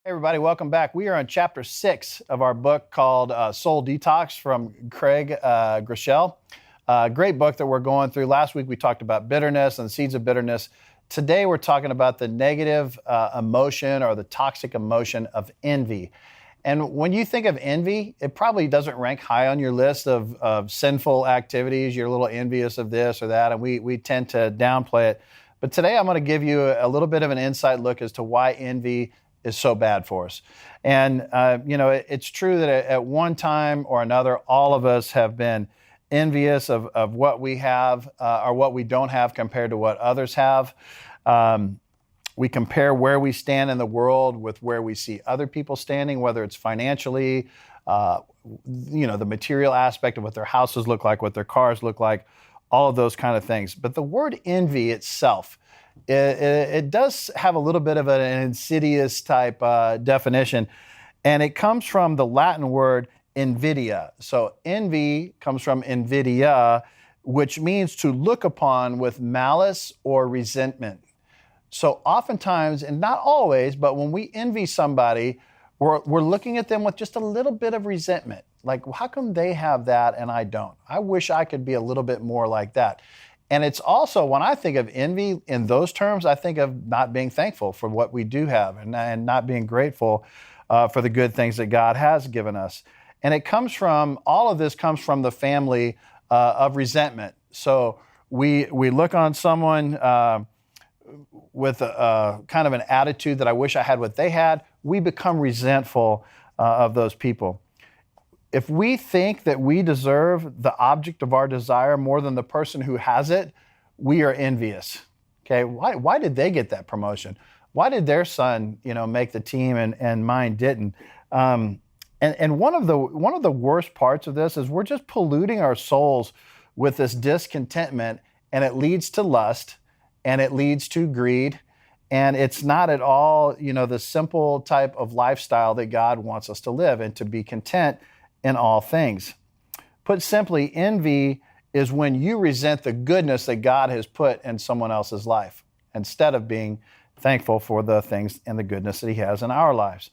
Hey everybody, welcome back. We are on chapter 6 of our book called Soul Detox from Craig Groeschel. Great book that we're going through. Last week we talked about bitterness and the seeds of bitterness. Today we're talking about the negative emotion or the toxic emotion of envy. And when you think of envy, it probably doesn't rank high on your list of sinful activities. You're a little envious of this or that, and we tend to downplay it. But today I'm going to give you a little bit of an inside look as to why envy is so bad for us. And, it's true that at one time or another, all of us have been envious of what we have or what we don't have compared to what others have. We compare where we stand in the world with where we see other people standing, whether it's financially, the material aspect of what their houses look like, what their cars look like, all of those kind of things. But the word envy itself, it does have a little bit of an insidious type definition, and it comes from the Latin word invidia. So envy comes from invidia, which means to look upon with malice or resentment. So oftentimes, and not always, but when we envy somebody, we're looking at them with just a little bit of resentment. Like, how come they have that and I don't? I wish I could be a little bit more like that. And it's also, when I think of envy in those terms, I think of not being thankful for what we do have and not being grateful for the good things that God has given us. And all of this comes from the family of resentment. So we look on someone with a kind of an attitude that I wish I had what they had. We become resentful of those people. If we think that we deserve the object of our desire more than the person who has it, we are envious. Okay, why did they get that promotion? Why did their son, make the team and mine didn't? And one of the worst parts of this is we're just polluting our souls with this discontentment, and it leads to lust, and it leads to greed, and it's not at all, the simple type of lifestyle that God wants us to live and to be content in all things. Put simply, envy is when you resent the goodness that God has put in someone else's life instead of being thankful for the things and the goodness that He has in our lives.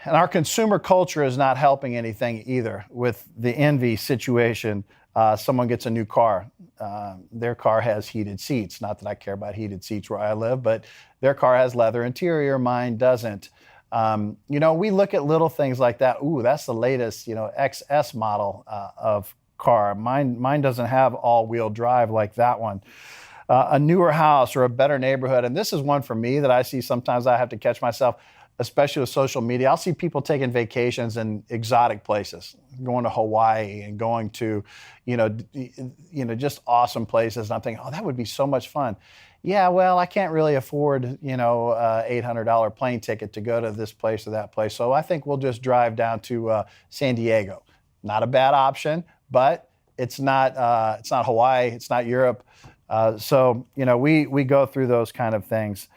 And our consumer culture is not helping anything either with the envy situation. Someone gets a new car. Their car has heated seats. Not that I care about heated seats where I live, but their car has leather interior. Mine doesn't. We look at little things like that. Ooh, that's the latest, XS model of car. Mine doesn't have all-wheel drive like that one. A newer house or a better neighborhood. And this is one for me that I see sometimes I have to catch myself, especially with social media. I'll see people taking vacations in exotic places, going to Hawaii and going to, just awesome places. And I'm thinking, oh, that would be so much fun. Yeah, well, I can't really afford, $800 plane ticket to go to this place or that place. So I think we'll just drive down to San Diego. Not a bad option, but it's not Hawaii, it's not Europe. We go through those kind of things.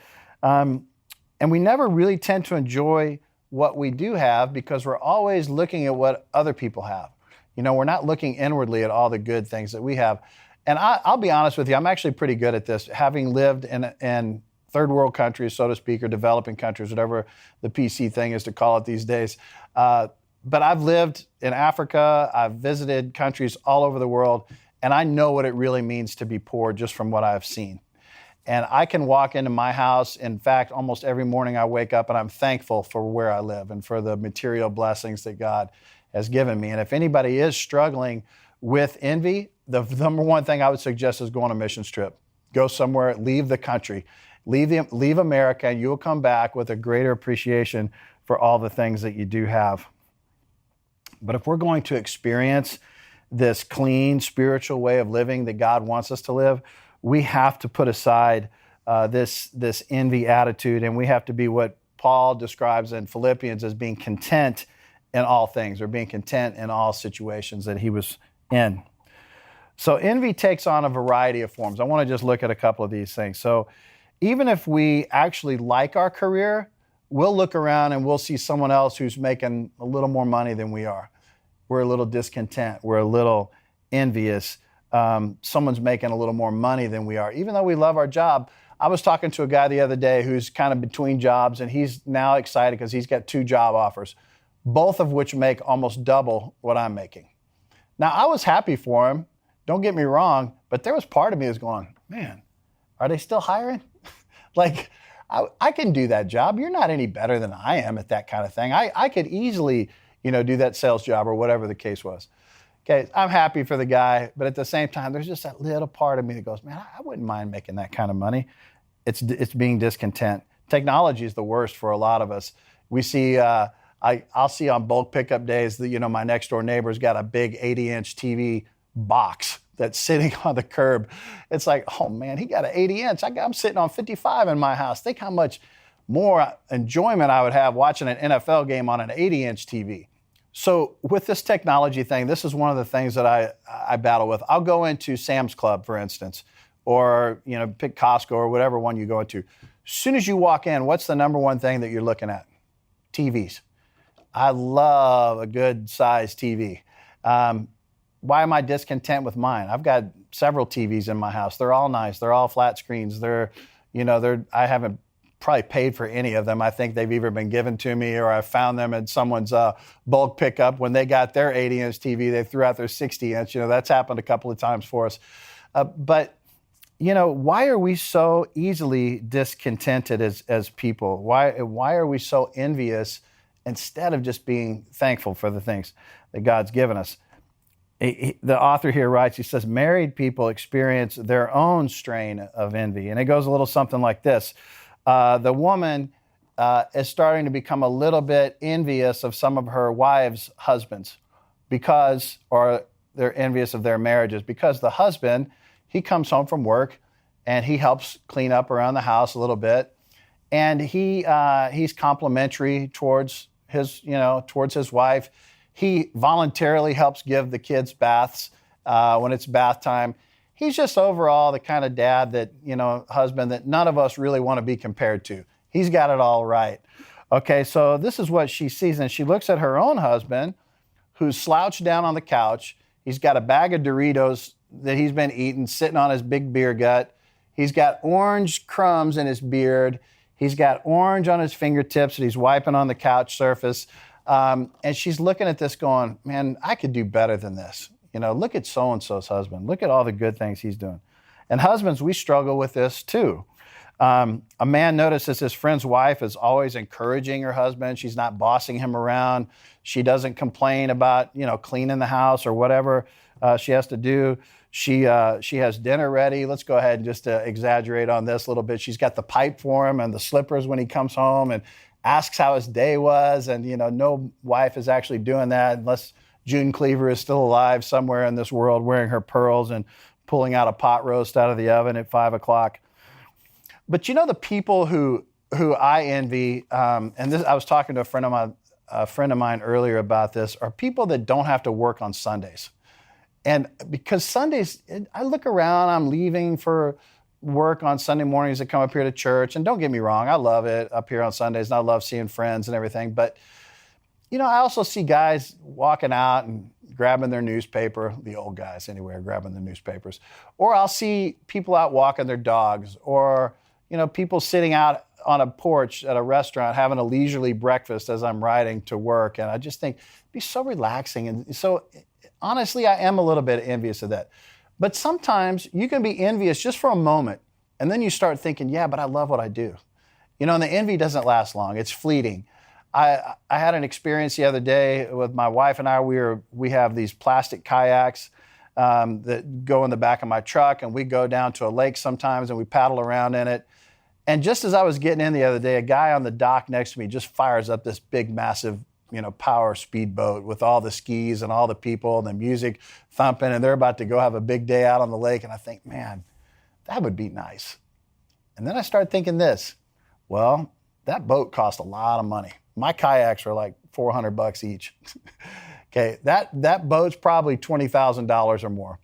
And we never really tend to enjoy what we do have because we're always looking at what other people have. We're not looking inwardly at all the good things that we have. And I'll be honest with you, I'm actually pretty good at this, having lived in third world countries, so to speak, or developing countries, whatever the PC thing is to call it these days. But I've lived in Africa, I've visited countries all over the world, and I know what it really means to be poor just from what I've seen. And I can walk into my house. In fact, almost every morning I wake up and I'm thankful for where I live and for the material blessings that God has given me. And if anybody is struggling with envy, the number one thing I would suggest is go on a missions trip. Go somewhere, leave the country, leave America, and you'll come back with a greater appreciation for all the things that you do have. But if we're going to experience this clean spiritual way of living that God wants us to live, we have to put aside this envy attitude, and we have to be what Paul describes in Philippians as being content in all things, or being content in all situations that he was in. So envy takes on a variety of forms. I want to just look at a couple of these things. So even if we actually like our career, we'll look around and we'll see someone else who's making a little more money than we are. We're a little discontent. We're a little envious. Someone's making a little more money than we are. Even though we love our job, I was talking to a guy the other day who's kind of between jobs, and he's now excited because he's got 2 job offers, both of which make almost double what I'm making. Now, I was happy for him. Don't get me wrong, but there was part of me that was going, man, are they still hiring? Like, I can do that job. You're not any better than I am at that kind of thing. I could easily, do that sales job or whatever the case was. Okay, I'm happy for the guy, but at the same time, there's just that little part of me that goes, man, I wouldn't mind making that kind of money. It's being discontent. Technology is the worst for a lot of us. We see, I'll see on bulk pickup days that, my next door neighbor's got a big 80-inch TV box that's sitting on the curb. It's like, oh man, he got an 80-inch. I'm sitting on 55 in my house. Think how much more enjoyment I would have watching an NFL game on an 80-inch TV. So with this technology thing, this is one of the things that I battle with. I'll go into Sam's Club, for instance, or, pick Costco or whatever one you go into. As soon as you walk in, what's the number one thing that you're looking at? TVs. I love a good size TV. Why am I discontent with mine? I've got several TVs in my house. They're all nice. They're all flat screens. I haven't probably paid for any of them. I think they've either been given to me or I found them in someone's bulk pickup. When they got their 80-inch TV, they threw out their 60-inch. That's happened a couple of times for us. But why are we so easily discontented as people? Why are we so envious instead of just being thankful for the things that God's given us? The author here writes, he says, married people experience their own strain of envy. And it goes a little something like this. The woman is starting to become a little bit envious of some of her wives' husbands or they're envious of their marriages because the husband, he comes home from work and he helps clean up around the house a little bit. And he's complimentary towards his wife. He voluntarily helps give the kids baths when it's bath time. He's just overall the kind of dad that, husband that none of us really want to be compared to. He's got it all right. Okay, so this is what she sees. And she looks at her own husband who's slouched down on the couch. He's got a bag of Doritos that he's been eating sitting on his big beer gut. He's got orange crumbs in his beard. He's got orange on his fingertips that he's wiping on the couch surface. And she's looking at this going, man, I could do better than this. Look at so-and-so's husband. Look at all the good things he's doing. And husbands, we struggle with this too. A man notices his friend's wife is always encouraging her husband. She's not bossing him around. She doesn't complain about, cleaning the house or whatever she has to do. She has dinner ready. Let's go ahead and just exaggerate on this a little bit. She's got the pipe for him and the slippers when he comes home and asks how his day was. And, no wife is actually doing that unless June Cleaver is still alive somewhere in this world wearing her pearls and pulling out a pot roast out of the oven at 5 o'clock. But the people who I envy, and this, I was talking to a friend of mine earlier about this, are people that don't have to work on Sundays. And because Sundays, I look around, I'm leaving for work on Sunday mornings to come up here to church. And don't get me wrong, I love it up here on Sundays, and I love seeing friends and everything. But, I also see guys walking out and grabbing their newspaper, the old guys anyway, are grabbing their newspapers. Or I'll see people out walking their dogs, or, people sitting out on a porch at a restaurant having a leisurely breakfast as I'm riding to work. And I just think it'd be so relaxing. And so honestly, I am a little bit envious of that. But sometimes you can be envious just for a moment, and then you start thinking, yeah, but I love what I do. And the envy doesn't last long. It's fleeting. I had an experience the other day with my wife and I. We have these plastic kayaks that go in the back of my truck, and we go down to a lake sometimes, and we paddle around in it. And just as I was getting in the other day, a guy on the dock next to me just fires up this big, massive, power speedboat with all the skis and all the people and the music thumping, and they're about to go have a big day out on the lake. And I think, man, that would be nice. And then I started thinking this, well, that boat cost a lot of money. My kayaks are like $400 each. Okay, that boat's probably $20,000 or more.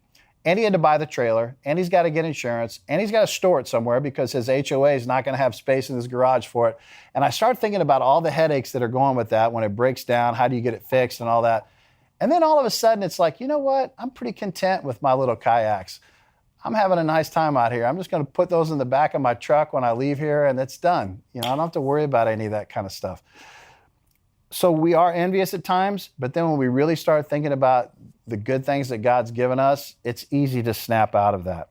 And he had to buy the trailer, and he's got to get insurance, and he's got to store it somewhere because his HOA is not going to have space in his garage for it. And I started thinking about all the headaches that are going with that when it breaks down, how do you get it fixed and all that. And then all of a sudden it's like, you know what? I'm pretty content with my little kayaks. I'm having a nice time out here. I'm just going to put those in the back of my truck when I leave here, and it's done. I don't have to worry about any of that kind of stuff. So we are envious at times, but then when we really start thinking about the good things that God's given us, it's easy to snap out of that.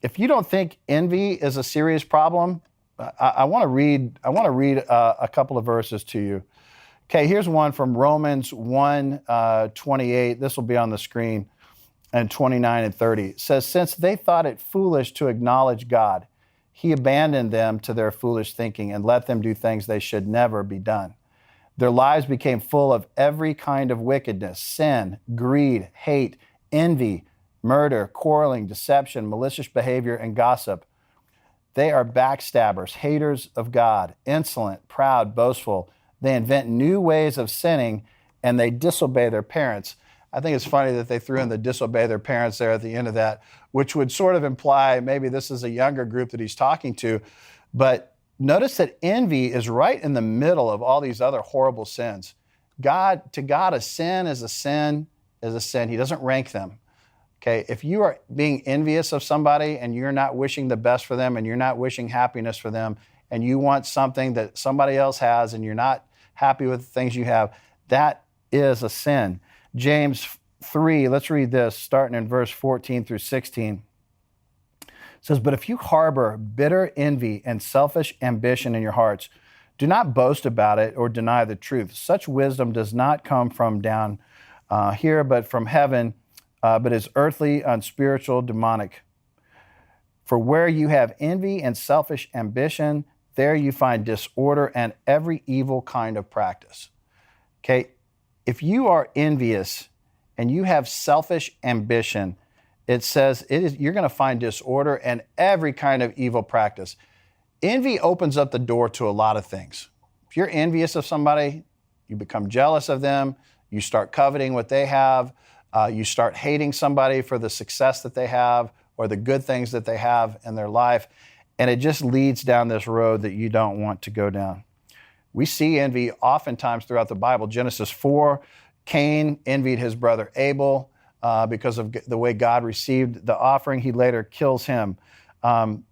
If you don't think envy is a serious problem, I want to read a couple of verses to you. Okay, here's one from Romans 1:28. This will be on the screen. And 29 and 30. It says, since they thought it foolish to acknowledge God, he abandoned them to their foolish thinking and let them do things they should never be done. Their lives became full of every kind of wickedness, sin, greed, hate, envy, murder, quarreling, deception, malicious behavior, and gossip. They are backstabbers, haters of God, insolent, proud, boastful. They invent new ways of sinning, and they disobey their parents. I think it's funny that they threw in the disobey their parents there at the end of that, which would sort of imply maybe this is a younger group that he's talking to. But notice that envy is right in the middle of all these other horrible sins. To God, a sin is a sin is a sin. He doesn't rank them. Okay, if you are being envious of somebody and you're not wishing the best for them and you're not wishing happiness for them and you want something that somebody else has and you're not happy with the things you have, that is a sin. James 3, let's read this, starting in verse 14 through 16. It says, but if you harbor bitter envy and selfish ambition in your hearts, do not boast about it or deny the truth. Such wisdom does not come from down here, but from heaven, but is earthly, unspiritual, demonic. For where you have envy and selfish ambition, there you find disorder and every evil kind of practice. Okay, if you are envious and you have selfish ambition, it says you're going to find disorder and every kind of evil practice. Envy opens up the door to a lot of things. If you're envious of somebody, you become jealous of them, you start coveting what they have, you start hating somebody for the success that they have or the good things that they have in their life, and it just leads down this road that you don't want to go down. We see envy oftentimes throughout the Bible. Genesis 4, Cain envied his brother Abel because of the way God received the offering. He later kills him.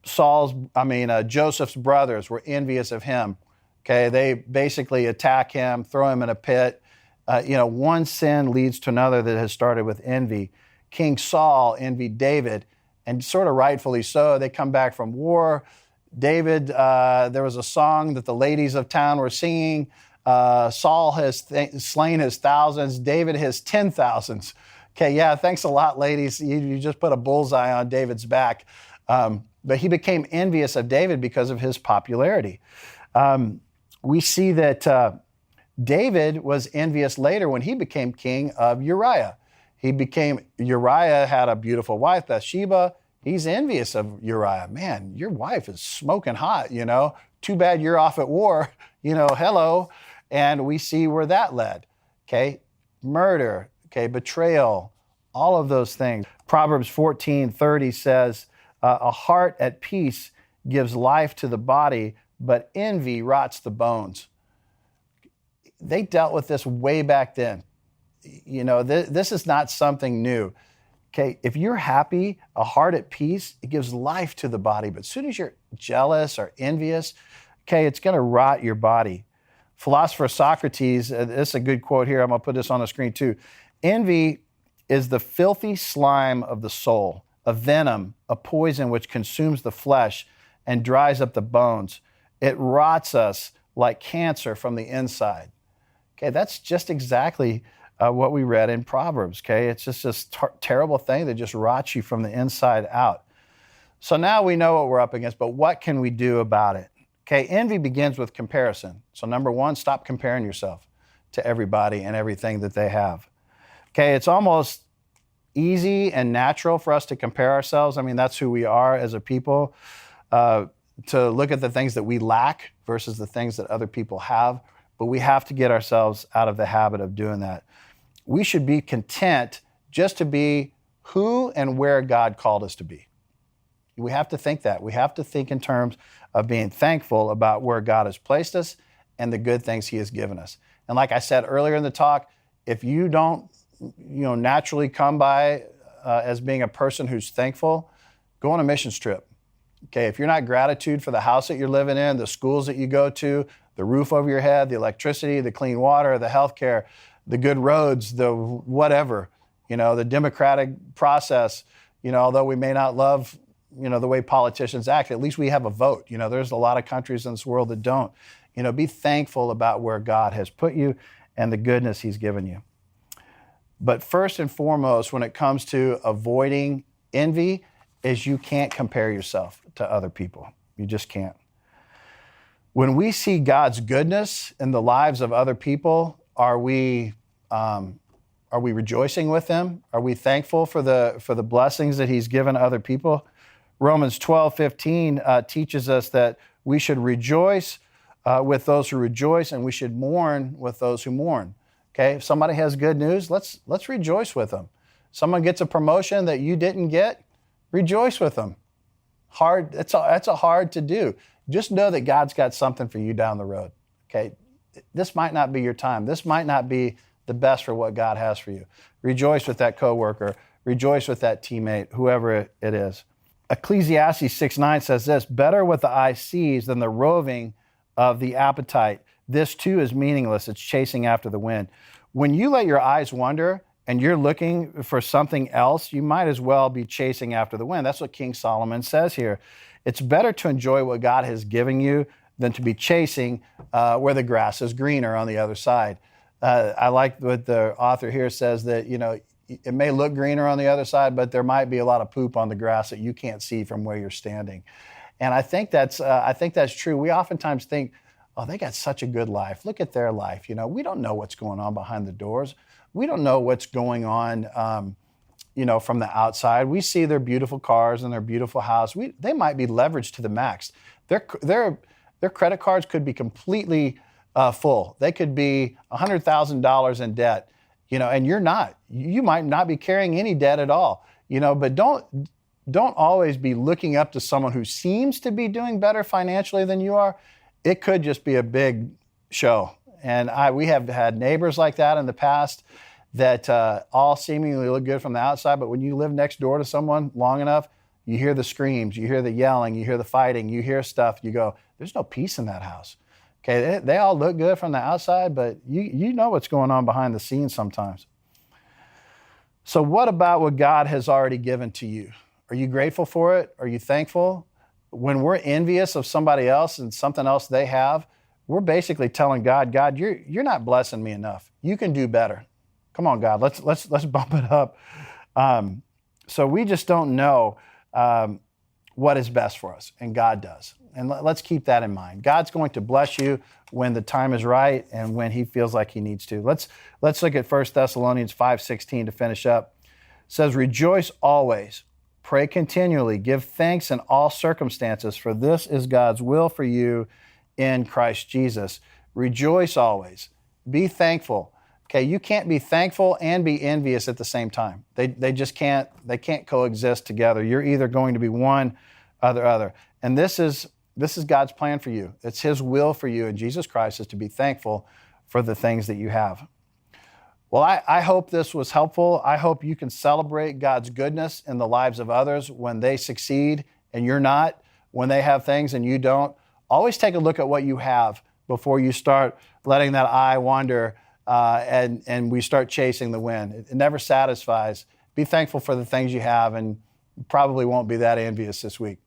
Joseph's brothers were envious of him. Okay, they basically attack him, throw him in a pit. One sin leads to another that has started with envy. King Saul envied David, and sort of rightfully so. They come back from war. David, there was a song that the ladies of town were singing. Saul has slain his thousands. David his 10,000s. Okay, yeah, thanks a lot, ladies. You just put a bullseye on David's back. But he became envious of David because of his popularity. We see that David was envious later when he became king of Uriah. Uriah had a beautiful wife, Bathsheba. He's envious of Uriah. Man, your wife is smoking hot, Too bad you're off at war, hello. And we see where that led, okay? Murder, okay, betrayal, all of those things. Proverbs 14:30 says, a heart at peace gives life to the body, but envy rots the bones. They dealt with this way back then. This is not something new. Okay, if you're happy, a heart at peace, it gives life to the body. But as soon as you're jealous or envious, okay, it's going to rot your body. Philosopher Socrates, this is a good quote here. I'm going to put this on the screen too. Envy is the filthy slime of the soul, a venom, a poison which consumes the flesh and dries up the bones. It rots us like cancer from the inside. Okay, that's just exactly what we read in Proverbs, okay? It's just this terrible thing that just rots you from the inside out. So now we know what we're up against, but what can we do about it? Okay, envy begins with comparison. So number one, stop comparing yourself to everybody and everything that they have. Okay, it's almost easy and natural for us to compare ourselves. I mean, that's who we are as a people, to look at the things that we lack versus the things that other people have. But we have to get ourselves out of the habit of doing that. We should be content just to be who and where God called us to be. We have to think that. We have to think in terms of being thankful about where God has placed us and the good things He has given us. And like I said earlier in the talk, if you don't naturally come by as being a person who's thankful, go on a missions trip. Okay, if you're not gratitude for the house that you're living in, the schools that you go to, the roof over your head, the electricity, the clean water, the healthcare, the good roads, the whatever, the democratic process, although we may not love, the way politicians act, at least we have a vote. There's a lot of countries in this world that don't. Be thankful about where God has put you and the goodness he's given you. But first and foremost, when it comes to avoiding envy, is you can't compare yourself to other people. You just can't. When we see God's goodness in the lives of other people, are we rejoicing with them? Are we thankful for the blessings that he's given other people? Romans 12:15 teaches us that we should rejoice with those who rejoice, and we should mourn with those who mourn. Okay, if somebody has good news, let's rejoice with them. Someone gets a promotion that you didn't get, rejoice with them. That's a hard to do. Just know that God's got something for you down the road. Okay, this might not be your time. This might not be the best for what God has for you. Rejoice with that coworker. Rejoice with that teammate, whoever it is. Ecclesiastes 6:9 says this, better what the eye sees than the roving of the appetite. This too is meaningless. It's chasing after the wind. When you let your eyes wander and you're looking for something else, you might as well be chasing after the wind. That's what King Solomon says here. It's better to enjoy what God has given you than to be chasing where the grass is greener on the other side. I like what the author here says, that, it may look greener on the other side, but there might be a lot of poop on the grass that you can't see from where you're standing. And I think that's true. We oftentimes think, oh, they got such a good life. Look at their life. We don't know what's going on behind the doors. We don't know what's going on, from the outside. We see their beautiful cars and their beautiful house. They might be leveraged to the max. Their credit cards could be completely full. They could be $100,000 in debt. And you're not. You might not be carrying any debt at all. But don't always be looking up to someone who seems to be doing better financially than you are. It could just be a big show. And we have had neighbors like that in the past that all seemingly look good from the outside, but when you live next door to someone long enough, you hear the screams, you hear the yelling, you hear the fighting, you hear stuff, you go, there's no peace in that house. Okay, they all look good from the outside, but you know what's going on behind the scenes sometimes. So what about what God has already given to you? Are you grateful for it? Are you thankful? When we're envious of somebody else and something else they have, we're basically telling God, you're not blessing me enough. You can do better. Come on, God, let's bump it up. So we just don't know what is best for us, and God does. And let's keep that in mind. God's going to bless you when the time is right and when he feels like he needs to. Let's look at 1 Thessalonians 5:16 to finish up. It says, rejoice always, pray continually, give thanks in all circumstances, for this is God's will for you in Christ Jesus. Rejoice always. Be thankful. Okay, you can't be thankful and be envious at the same time. They just can't coexist together. You're either going to be one or the other. And this is God's plan for you. It's his will for you in Jesus Christ, is to be thankful for the things that you have. Well, I hope this was helpful. I hope you can celebrate God's goodness in the lives of others when they succeed and you're not, when they have things and you don't. Always take a look at what you have before you start letting that eye wander and we start chasing the wind. It never satisfies. Be thankful for the things you have, and you probably won't be that envious this week.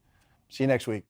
See you next week.